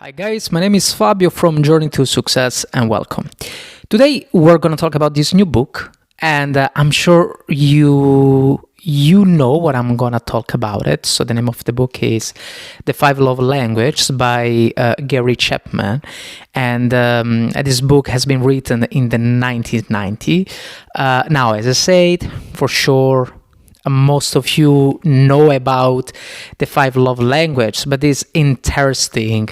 Hi guys, my name is Fabio from Journey to Success and welcome. Today we're going to talk about this new book and I'm sure you know what I'm going to talk about it. So the name of the book is The 5 Love Languages by Gary Chapman, and this book has been written in the 1990s. Now, as I said, for sure most of you know about the 5 love languages, but it's interesting.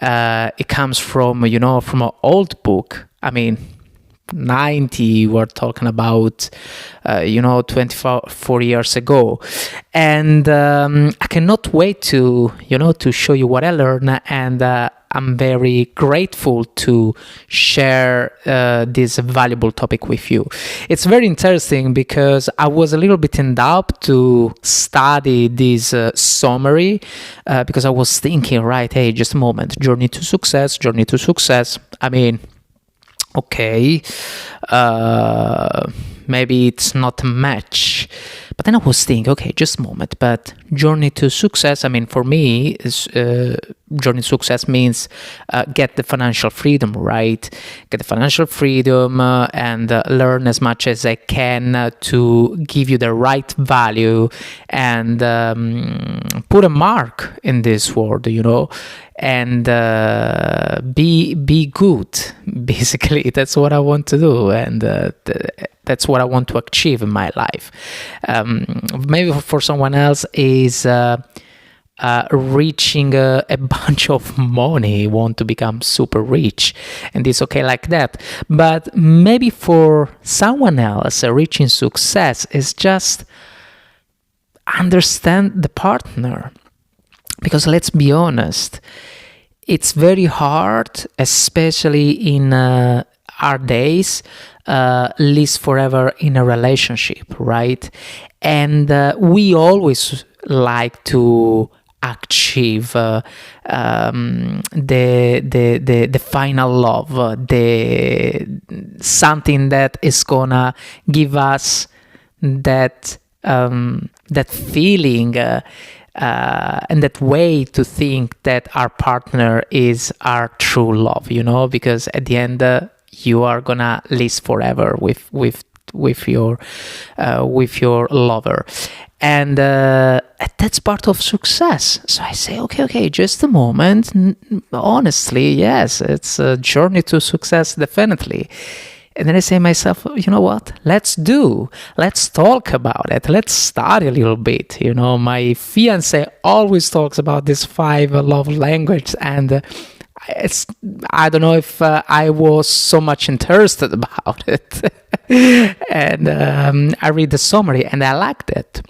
It comes from from an old book. I mean, 90, we're talking about 24 years ago, and I cannot wait to show you what I learned, and I'm very grateful to share this valuable topic with you. It's very interesting because I was a little bit in doubt to study this summary because I was thinking, right, hey, just a moment, journey to success. I mean, okay, maybe it's not a match. But then I was thinking, okay, just a moment, but journey to success, I mean, for me, journey to success means get the financial freedom, right? Get the financial freedom and learn as much as I can to give you the right value and put a mark in this world, and be good. Basically, that's what I want to do, and that's what I want to achieve in my life. Maybe for someone else is reaching a bunch of money, want to become super rich, and it's okay like that. But maybe for someone else, reaching success is just understand the partner. Because let's be honest, it's very hard, especially in our days, live forever in a relationship, right? And we always like to achieve the final love, something that is gonna give us that feeling. And that way to think that our partner is our true love, because at the end you are gonna live forever with your lover, and that's part of success. So I say, okay, just a moment. Honestly, yes, it's a journey to success, definitely. And then I say to myself, you know what? Let's talk about it. Let's study a little bit. My fiance always talks about this 5 love language, and I don't know if I was so much interested about it. And I read the summary and I liked it.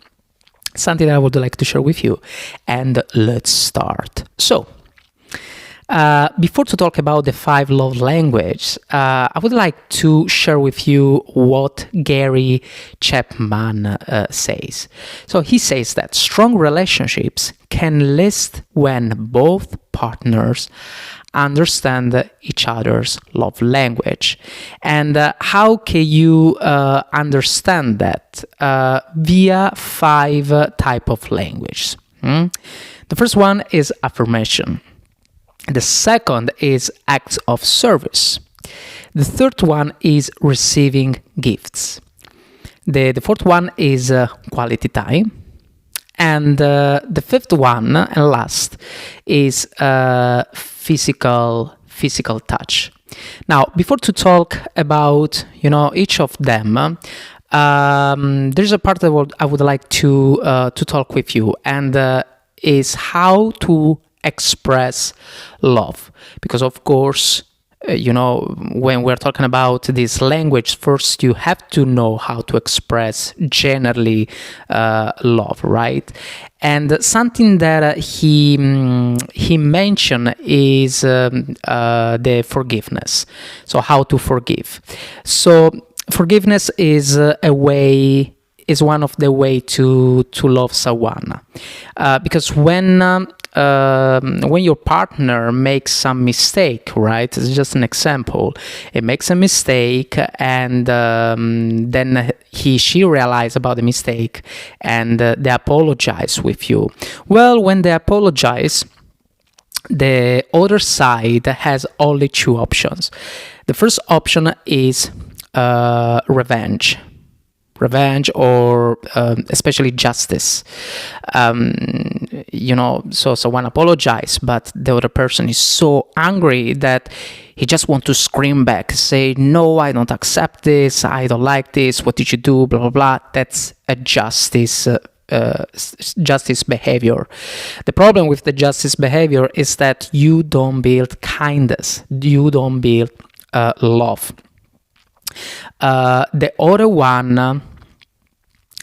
Something I would like to share with you. And let's start. So, before to talk about the 5 love languages, I would like to share with you what Gary Chapman says. So he says that strong relationships can last when both partners understand each other's love language. And how can you understand that? Via 5 type of languages. The first one is affirmation. The second is acts of service. The third one is receiving gifts. The fourth one is quality time. And the fifth one and last is physical touch. Now, before to talk about each of them, there's a part that I would like to talk with you, and is how to express love. Because of course, when we're talking about this language, first you have to know how to express generally love, right? And something that he mentioned is the forgiveness. So how to forgive. So forgiveness is one of the way to love someone, because when your partner makes some mistake, right? It's just an example. It makes a mistake, and then she realizes about the mistake, and they apologize with you. Well, when they apologize, the other side has only two options. The first option is revenge, or especially justice. So one apologize, but the other person is so angry that he just wants to scream back, say, no, I don't accept this, I don't like this, what did you do, blah, blah, blah. That's a justice behavior. The problem with the justice behavior is that you don't build kindness, you don't build love. The other one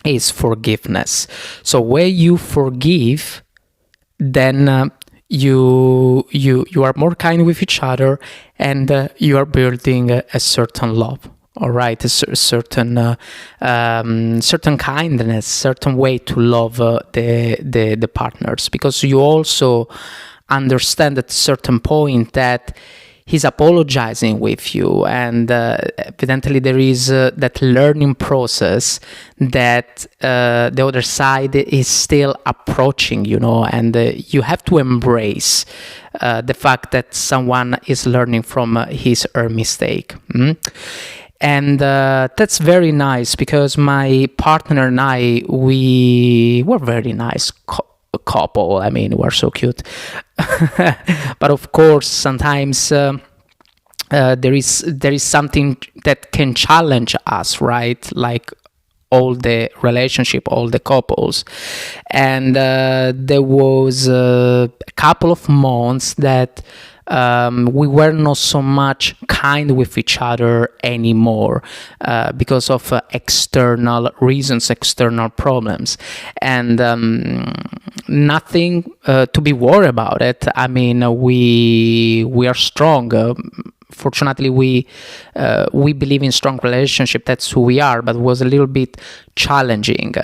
is forgiveness. So where you forgive, then you are more kind with each other, and you are building a certain love. All right, a certain kindness, certain way to love the partners, because you also understand at a certain point that he's apologizing with you, and evidently there is that learning process that the other side is still approaching, and you have to embrace the fact that someone is learning from his or her mistake. And that's very nice, because my partner and I, we were very nice couple. I mean, we're so cute. But of course, sometimes there is something that can challenge us, right? Like all the relationship, all the couples. And there was a couple of months that we were not so much kind with each other anymore because of external reasons, external problems, and nothing to be worried about it. I mean, we are strong. Fortunately, we believe in strong relationship. That's who we are. But it was a little bit challenging,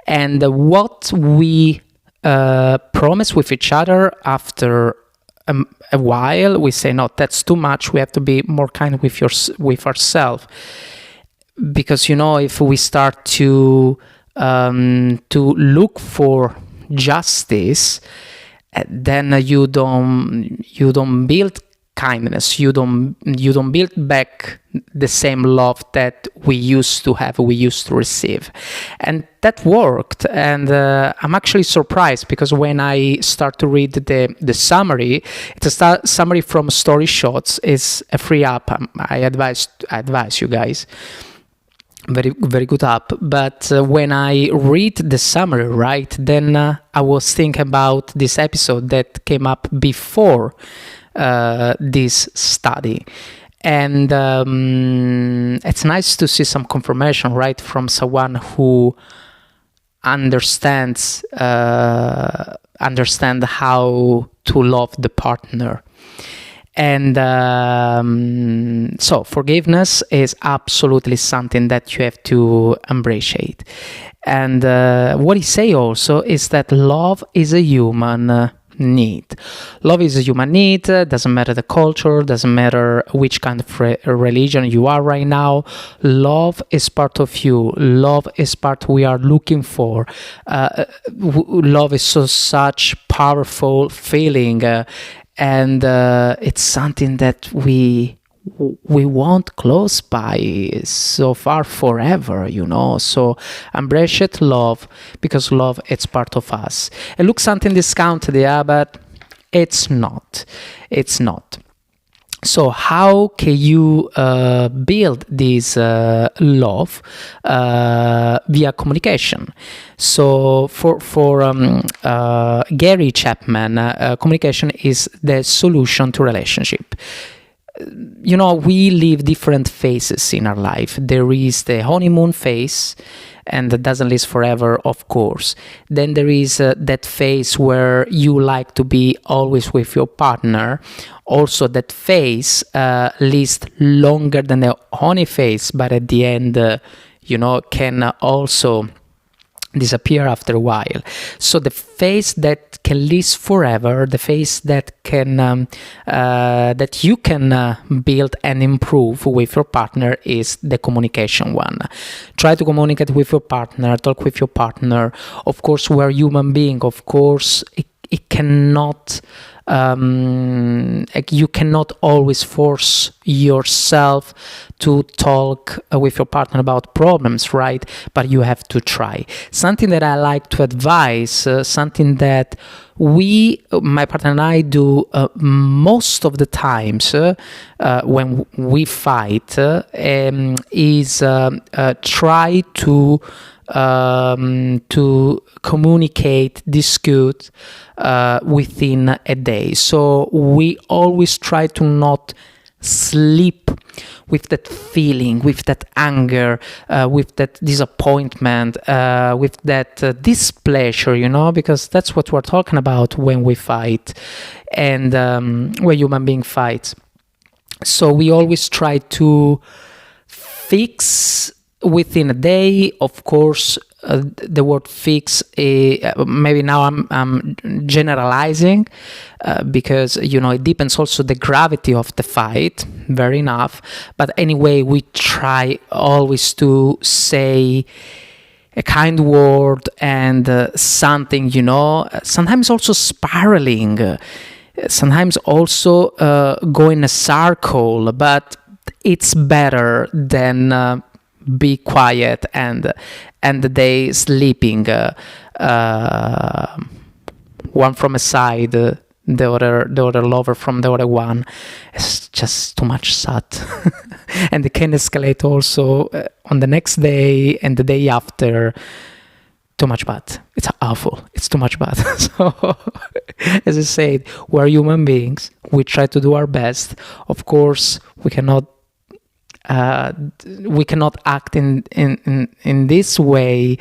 and what we promised with each other after a while, we say, no, that's too much. We have to be more kind with ourselves, because if we start to look for justice, then you don't build kindness. You don't build back the same love that we used to have, we used to receive, and that worked. And I'm actually surprised, because when I start to read the summary, it's a summary from Story Shots. It's a free app. I advise you guys. Very, very good app. But when I read the summary, right, then I was thinking about this episode that came up before this study. And it's nice to see some confirmation, right, from someone who understand how to love the partner. And so forgiveness is absolutely something that you have to embrace. And what he say also is that love is a human need. Love is a human need. Doesn't matter the culture, doesn't matter which kind of religion you are right now. Love is part of you. Love is part we are looking for. Love is such powerful feeling, and it's something that we want close by, so far forever, so embrace it, love, because love, it's part of us. It looks something discounted, yeah, but it's not. So how can you build this love via communication? So for Gary Chapman, communication is the solution to relationship. We live different phases in our life. There is the honeymoon phase, and that doesn't last forever, of course. Then there is that phase where you like to be always with your partner. Also, that phase lasts longer than the honey phase, but at the end, can also disappear after a while. So the phase that can last forever, the phase that can that you can build and improve with your partner, is the communication one. Try to communicate with your partner, talk with your partner. Of course, we're human beings. Of course, it cannot, you cannot always force yourself to talk with your partner about problems, right? But you have to try. Something that I like to advise, something that my partner and I do most of the times when we fight, is try to communicate, discuss within a day. So we always try to not sleep with that feeling, with that anger, with that disappointment, with that displeasure, because that's what we're talking about when we fight and when human being fights. So we always try to fix within a day. Of course, the word fix, maybe now I'm generalizing, because it depends also the gravity of the fight, very enough. But anyway, we try always to say a kind word and something, sometimes also spiraling, sometimes also go in a circle, but it's better than be quiet and they sleeping, one from a side, the other lover from the other one. It's just too much sad. And it can escalate also on the next day and the day after. Too much bad. It's awful. It's too much bad. So, as I said, we're human beings. We try to do our best. Of course, we cannot act in this way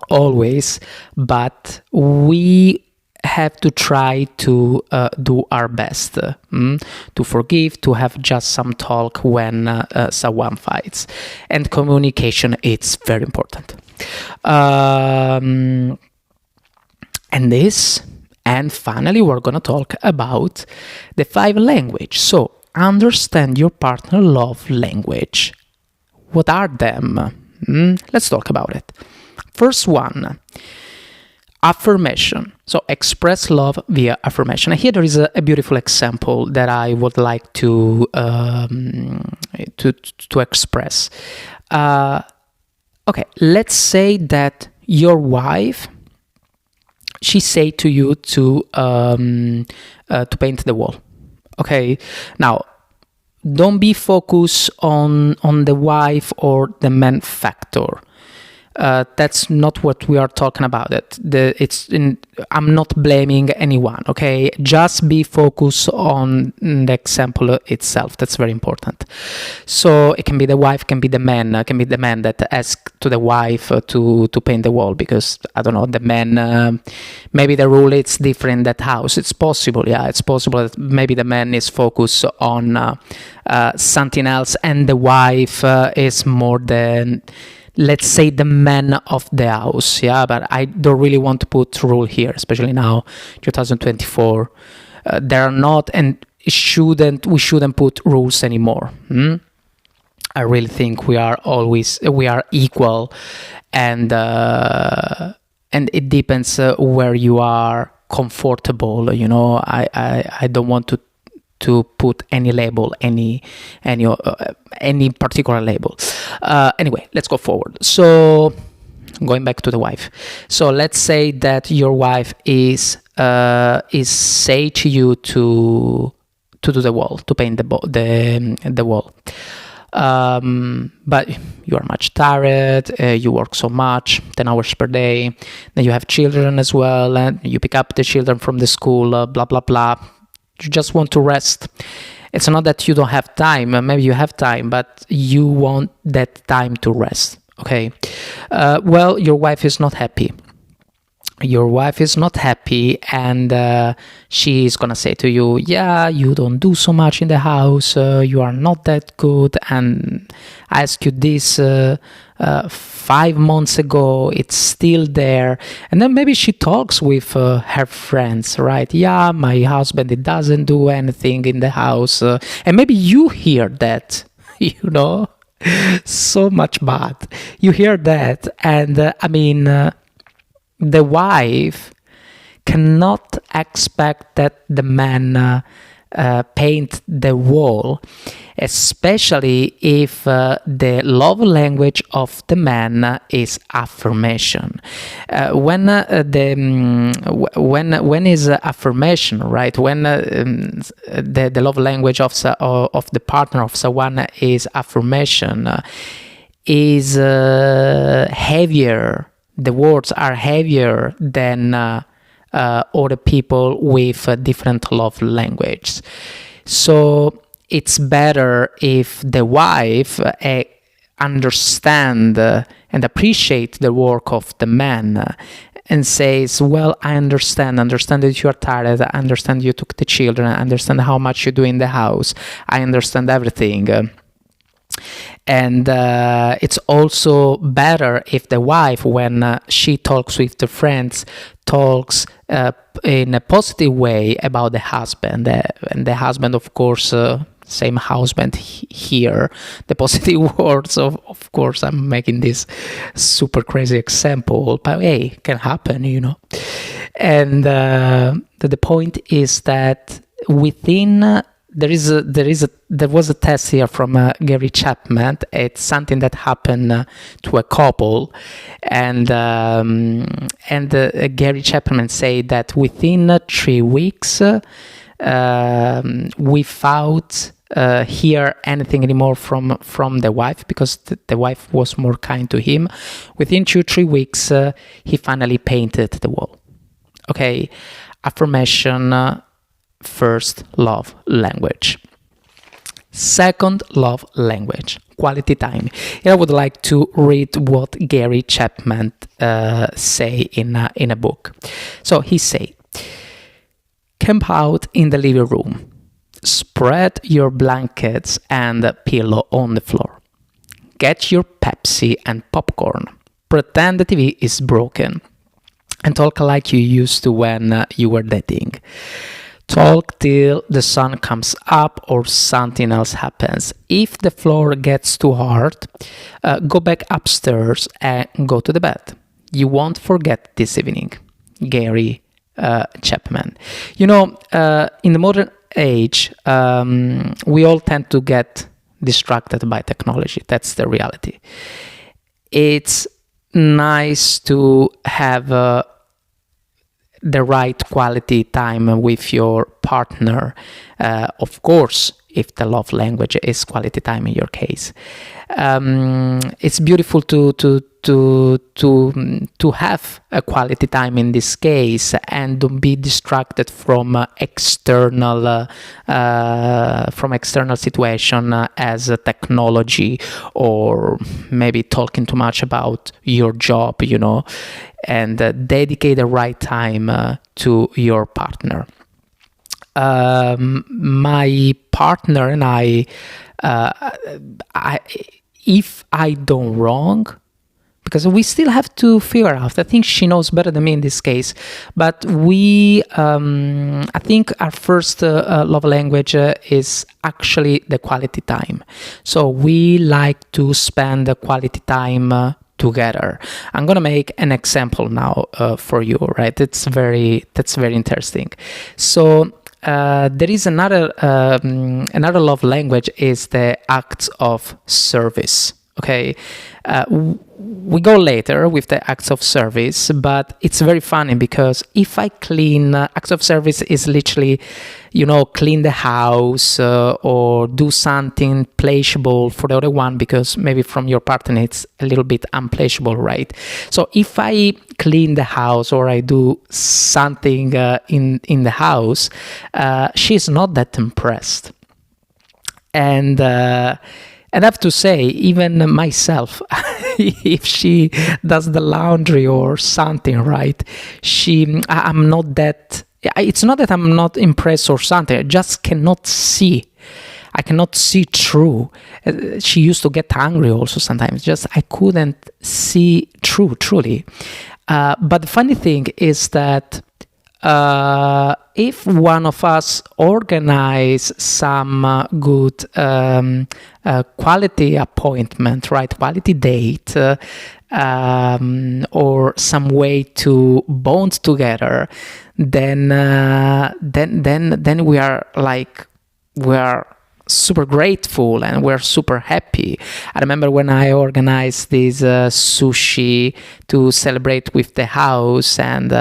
always, but we have to try to do our best to forgive, to have just some talk when someone fights, and communication, it's very important. And finally, we're gonna talk about the 5 languages. So understand your partner love language. What are them? Let's talk about it. First one, affirmation. So express love via affirmation. Here there is a beautiful example that I would like to express. Okay, let's say that your wife, she say to you to paint the wall. Okay, now don't be focused on the wife or the man factor. That's not what we are talking about. I'm not blaming anyone, okay? Just be focused on the example itself. That's very important. So it can be the wife, can be the man, that asks to the wife to paint the wall because, I don't know, the man, maybe the rule is different in that house. It's possible, yeah, it's possible that maybe the man is focused on something else and the wife is more than, let's say, the man of the house, yeah, but I don't really want to put rule here, especially now, 2024. There are not, and we shouldn't put rules anymore. I really think we are equal, and it depends where you are comfortable. I don't want to put any label, any particular label. Anyway, let's go forward. So, going back to the wife. So let's say that your wife is say to you to do the wall, to paint the wall. But you are much tired, you work so much, 10 hours per day, then you have children as well, and you pick up the children from the school, blah, blah, blah. You just want to rest. It's not that you don't have time. Maybe you have time, but you want that time to rest. Okay. Well, your wife is not happy. And she's gonna say to you, yeah, you don't do so much in the house, you are not that good, and I asked you this 5 months ago, it's still there. And then maybe she talks with her friends, right? Yeah, my husband, it doesn't do anything in the house, and maybe you hear that, so much bad. You hear that, and the wife cannot expect that the man paint the wall, especially if the love language of the man is affirmation. When is affirmation, right? When the love language of the partner of someone is affirmation, is heavier. The words are heavier than other people with different love languages. So it's better if the wife understand and appreciate the work of the man and says, well, I understand that you are tired, I understand you took the children, I understand how much you do in the house, I understand everything. And it's also better if the wife, when she talks with the friends, talks in a positive way about the husband. And the husband, of course, same husband here. The positive words, of course, I'm making this super crazy example, but hey, can happen, you know. And the point is that within... There was a test here from Gary Chapman. It's something that happened to a couple, and Gary Chapman said that within 3 weeks, without hear anything anymore from the wife, because the wife was more kind to him, within 2-3 weeks, he finally painted the wall. Okay, affirmation. First love language. Second love language, quality time. Here I would like to read what Gary Chapman say in a book. So he say, camp out in the living room, spread your blankets and pillow on the floor, get your Pepsi and popcorn, pretend the TV is broken, and talk like you used to when you were dating. Talk till the sun comes up or something else happens. If the floor gets too hard, go back upstairs and go to the bed. You won't forget this evening. Gary Chapman. You know, in the modern age, we all tend to get distracted by technology. That's the reality. It's nice to have the right quality time with your partner, of course, if the love language is quality time in your case. It's beautiful to have a quality time in this case, and don't be distracted from external situation as technology, or maybe talking too much about your job, you know, and dedicate the right time to your partner. My partner and I, if I done wrong, because we still have to figure out, I think she knows better than me in this case, but I think our first love language is actually the quality time. So we like to spend the quality time together. I'm gonna make an example now for you, right? That's very interesting. So there is another love language is the acts of service. Okay, we go later with the acts of service, but it's very funny because if I clean, acts of service is literally, you know, clean the house or do something pleasurable for the other one, because maybe from your partner it's a little bit unpleasurable, right? So if I clean the house or I do something in the house, she's not that impressed. And I have to say, even myself, if she does the laundry or something, right, I'm not that, it's not that I'm not impressed or something, I just cannot see. I cannot see through. She used to get angry also sometimes, just I couldn't see through, truly. But the funny thing is that if one of us organize some good quality appointment, right, quality date, or some way to bond together, then we are super grateful and we're super happy. I remember when I organized this sushi to celebrate with the house and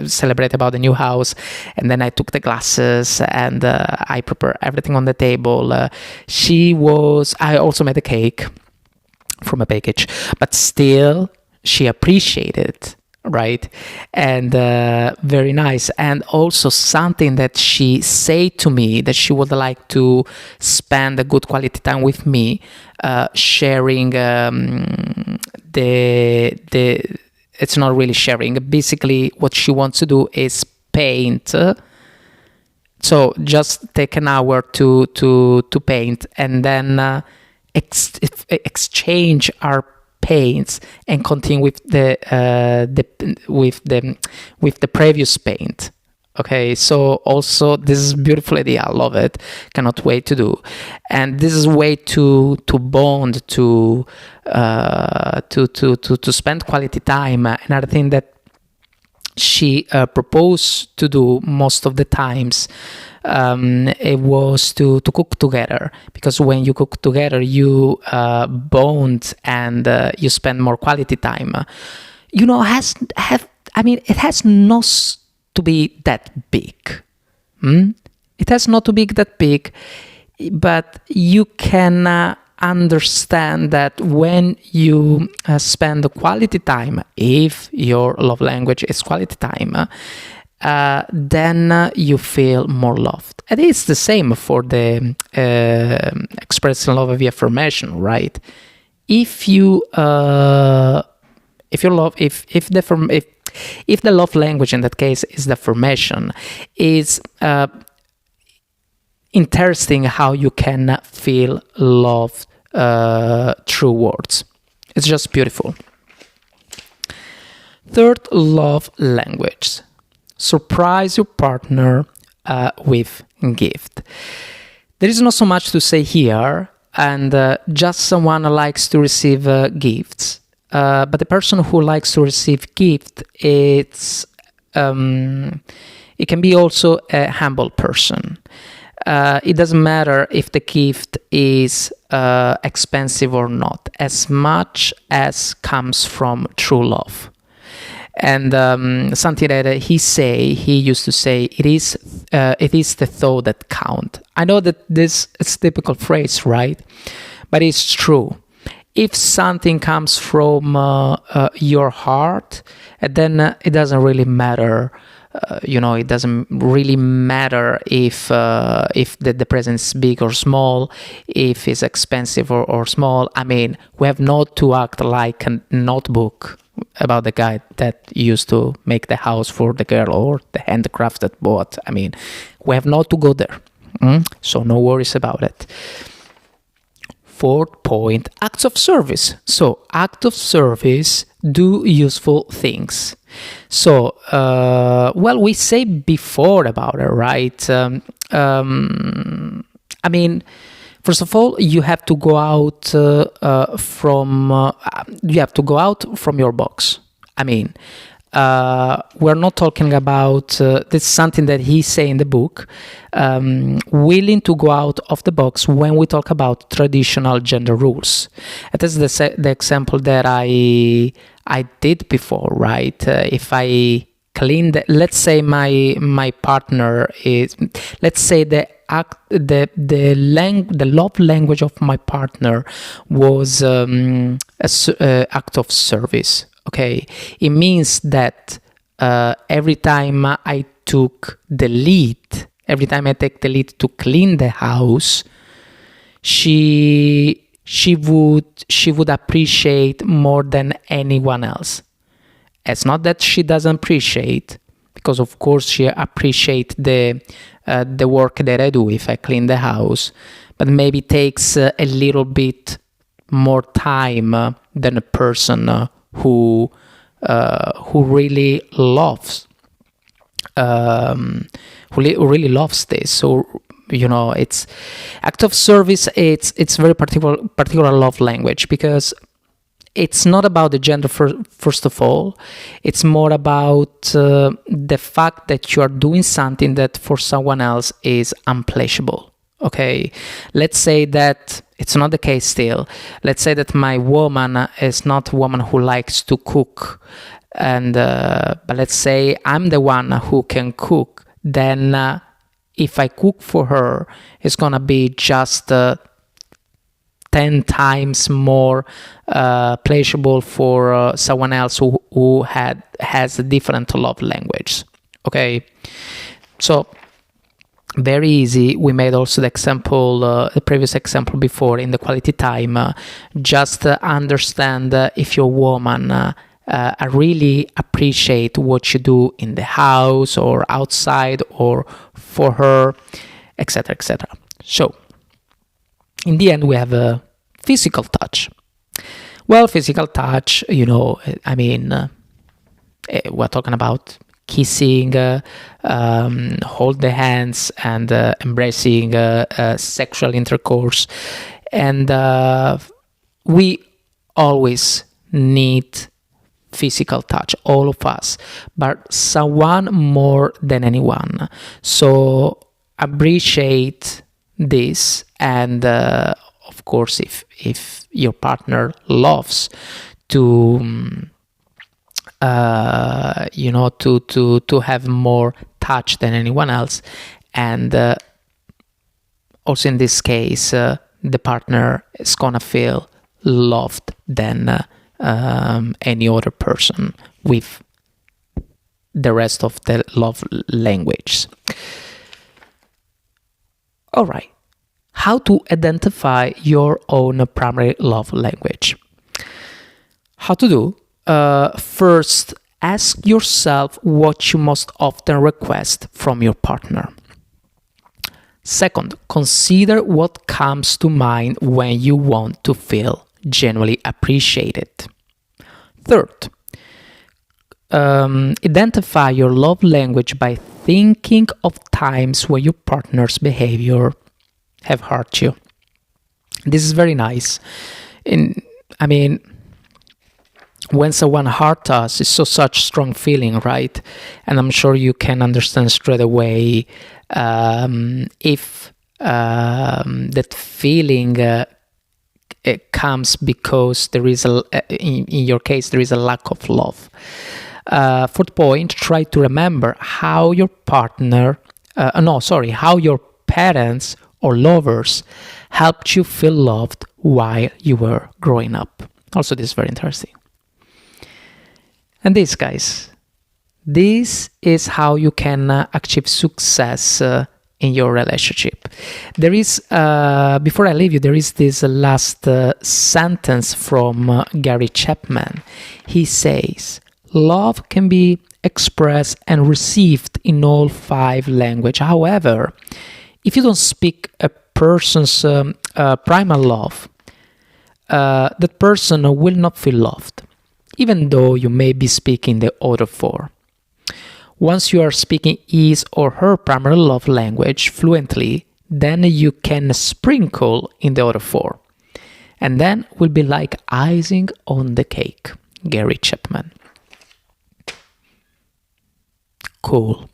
celebrate about the new house, and then I took the glasses and I prepared everything on the table. I also made a cake from a package, but still she appreciated, right? And very nice. And also something that she said to me, that she would like to spend a good quality time with me, sharing it's not really sharing, basically what she wants to do is paint. So just take an hour to paint, and then exchange our paints and continue with the previous paint. Okay, so also this is a beautiful idea. I love it. Cannot wait to do. And this is a way to bond, to spend quality time. Another thing that she proposed to do most of the times, it was to cook together, because when you cook together you bond and you spend more quality time. It has not to be that big. It has not to be that big, but you can understand that when you spend quality time, if your love language is quality time, then you feel more loved. And it's the same for the expressing love via affirmation, right? If the love language in that case is the affirmation, is interesting how you can feel love through words. It's just beautiful. Third love language: surprise your partner with gift. There is not so much to say here, and just someone likes to receive gifts. But the person who likes to receive gift, it can be also a humble person. It doesn't matter if the gift is expensive or not, as much as comes from true love. And something that he used to say, it is the thought that count. I know that this is a typical phrase, right? But it's true. If something comes from your heart, then it doesn't really matter. It doesn't really matter if the present is big or small, if it's expensive or small. I mean, we have not to act like a notebook about the guy that used to make the house for the girl, or the handcrafted boat. I mean, we have not to go there. So no worries about it. Fourth point, acts of service. So act of service, do useful things. So, we say before about it, right? First of all, you have to go out from your box. I mean, we're not talking about this is something that he say in the book, willing to go out of the box when we talk about traditional gender rules. And this is the example that I did before, right? If I clean let's say my partner is, let's say the love language of my partner was act of service. Okay, it means that every time I take the lead to clean the house, she would appreciate more than anyone else. It's not that she doesn't appreciate, because of course she appreciates the work that I do if I clean the house, but maybe takes a little bit more time than a person who really loves. who really loves this. So it's act of service. It's very particular love language, because it's not about the gender first of all. It's more about the fact that you are doing something that for someone else is unplaceable. Okay, let's say that it's not the case still. Let's say that my woman is not a woman who likes to cook, and but let's say I'm the one who can cook. Then if I cook for her, it's gonna be just 10 times more pleasurable for someone else who has a different love language. Okay, so very easy. We made also the example, the previous example before in the quality time. Just understand if your woman really appreciate what you do in the house or outside or for her, etc., etc. So in the end, we have a physical touch. Well, physical touch, I mean, we're talking about kissing, hold the hands, and embracing sexual intercourse. And we always need physical touch, all of us, but someone more than anyone. So appreciate this, and of course, if your partner loves to to have more touch than anyone else, and also in this case, the partner is gonna feel loved than any other person with the rest of the love language. All right. How to identify your own primary love language? How to do? First, ask yourself what you most often request from your partner. Second, consider what comes to mind when you want to feel genuinely appreciated. Third, identify your love language by thinking of times where your partner's behavior have hurt you. This is very nice. When someone hurt us, it's such strong feeling, right? And I'm sure you can understand straight away if that feeling it comes because there is in your case there is a lack of love. Fourth point: try to remember how your how your parents or lovers helped you feel loved while you were growing up. Also, this is very interesting. And this, guys, this is how you can achieve success in your relationship. There is, before I leave you, there is this last sentence from Gary Chapman. He says, love can be expressed and received in all 5 languages. However, if you don't speak a person's primal love, that person will not feel loved, even though you may be speaking the other 4. Once you are speaking his or her primary love language fluently, then you can sprinkle in the other 4. And then will be like icing on the cake. Gary Chapman. Cool.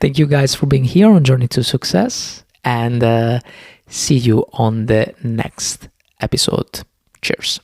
Thank you guys for being here on Journey to Success, and see you on the next episode. Cheers.